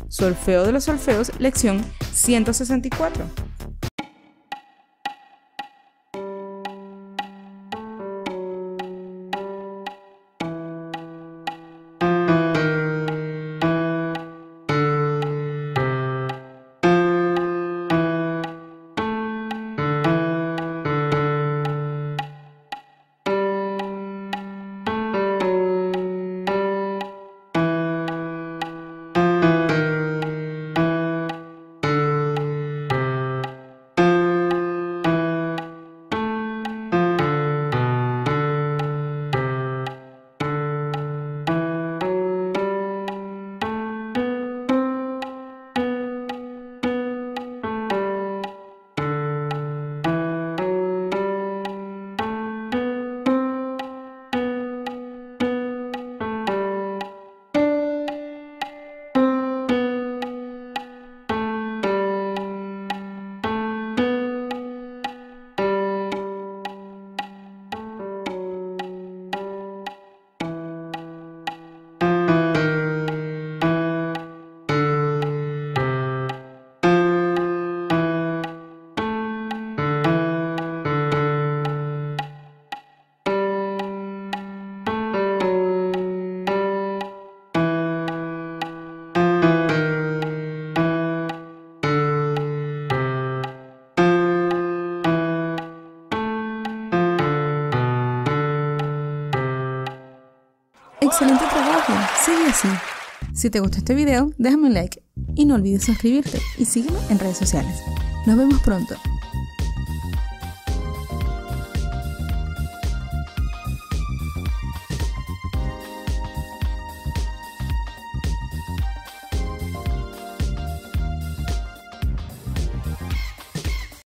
Solfeo de los Solfeos, lección 164. Excelente trabajo, sigue así. Si te gustó este video, déjame un like y no olvides suscribirte y sígueme en redes sociales. Nos vemos pronto.